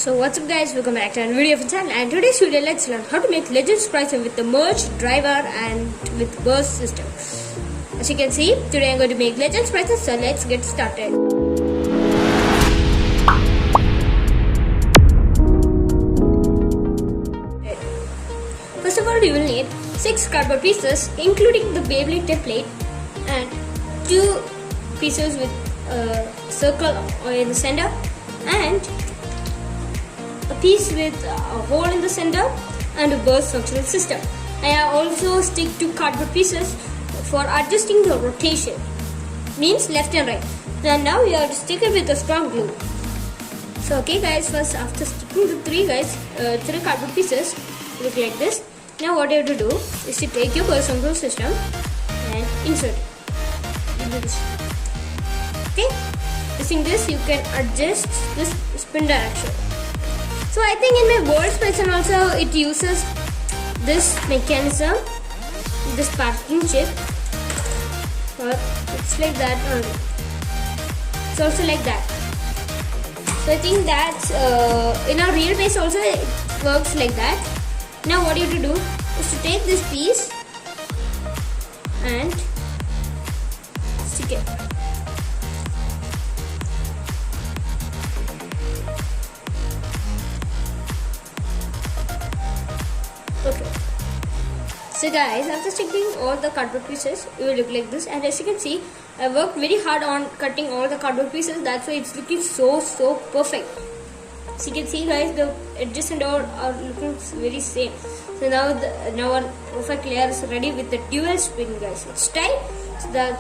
So what's up guys, welcome back to another video of the channel, and today's video let's learn how to make Legends Sprite with the merge driver and with burst system. As you can see, today I'm going to make Legends Sprite, so let's get started. First of all, you will need 6 cardboard pieces including the Beyblade template and 2 pieces with a circle in the center and a piece with a hole in the center and a burst functional system. I have also stick 2 cardboard pieces for adjusting the rotation, means left and right. And now you have to stick it with a strong glue. So okay guys, first after sticking the 3 cardboard pieces, look like this. Now what you have to do is to take your burst functional system and insert it into this. Okay, using this you can adjust this spin direction. So I think in my board spreadsheet also it uses this mechanism, this parking chip, or it's like that only. It's also like that. So I think that in our real base also it works like that. Now what you have to do is to take this piece and stick it. Okay, so guys, after sticking all the cardboard pieces, it will look like this. And as you can see, I worked very hard on cutting all the cardboard pieces. That's why it's looking so perfect. So you can see guys, the edges and all are looking very same. So now our perfect layer is ready with the dual spin, guys. It's tight.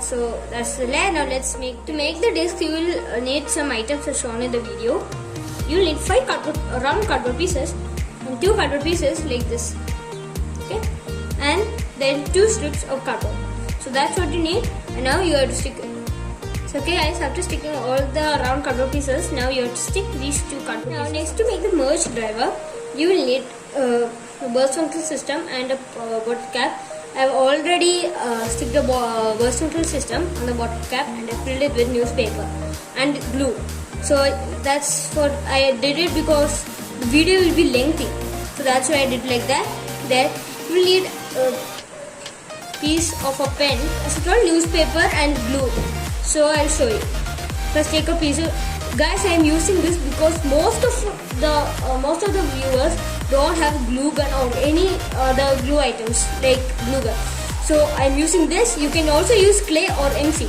So that's the layer. Now let's make the disc. You will need some items as shown in the video. You will need 5 round cardboard pieces and 2 cardboard pieces like this. Okay, and then 2 strips of cardboard. So that's what you need, and now you have to stick it. So okay guys, after sticking all the round cardboard pieces, now you have to stick these 2 cardboard pieces. Now next, to make the merge driver, you will need a burst function system and a bottle cap. I have already stick the burst function system on the bottle cap and I filled it with newspaper and glue. So that's what I did it because the video will be lengthy. So that's why I did like that. Then you will need a piece of a pen, as I told, newspaper and glue. So I'll show you. First take a piece of, guys, I am using this because most of the viewers don't have glue gun or any other glue items like glue gun. So I'm using this. You can also use clay or MC.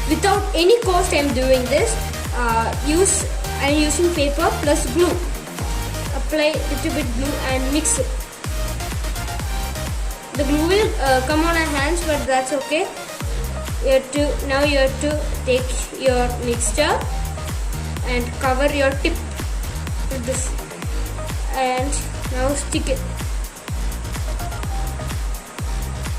Without any cost I am doing this. I'm using paper plus glue. Apply a little bit glue and mix it. The glue will come on our hands, but that's okay. Now you have to take your mixture and cover your tip with this, and now stick it.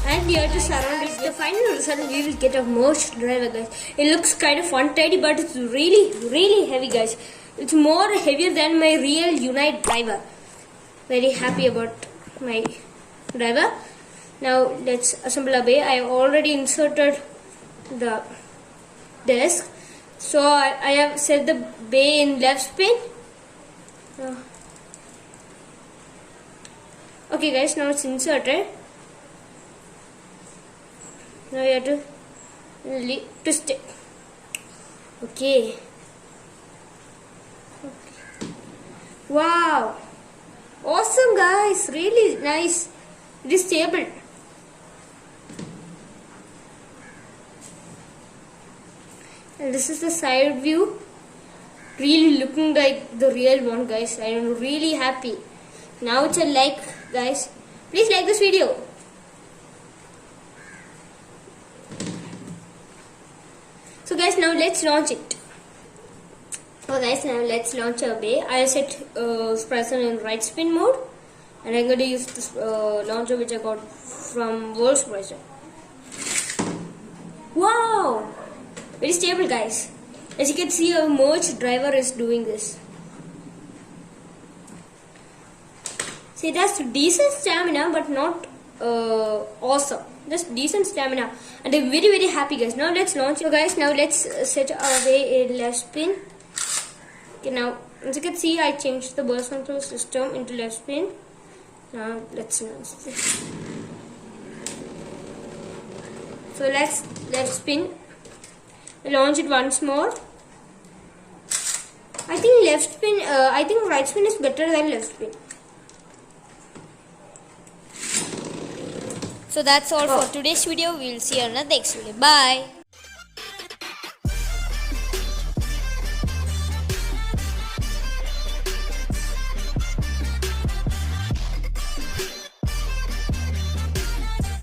And you have to surround it. The final result, we will get a merge driver, guys. It looks kind of untidy, but it's really heavy, guys. It's more heavier than my real Unite driver. Very happy about my driver. Now let's assemble a bay. I have already inserted the disc. So I have set the bay in left spin. Okay guys, now it's inserted. Now you have to twist it. Okay. Wow, awesome guys, really nice. It is stable. And this is the side view, really looking like the real one, guys. I am really happy. Now it's a like, guys. Please like this video. So guys, now let's launch it. So guys, now let's launch our bay. I set Spryzen in right spin mode, and I'm going to use this launcher which I got from World Spryzen. Wow, very stable, guys. As you can see, our merge driver is doing this. See, it has decent stamina, but not awesome. Just decent stamina, and I'm very happy, guys. Now let's launch. So guys, now let's set our way in left spin. Okay, now As you can see, I changed the burst control system into left spin. Now let's launch this. So let's left spin. Launch it once more. I think left spin. I think right spin is better than left spin. So that's all for today's video. We will see you on the next video. Bye.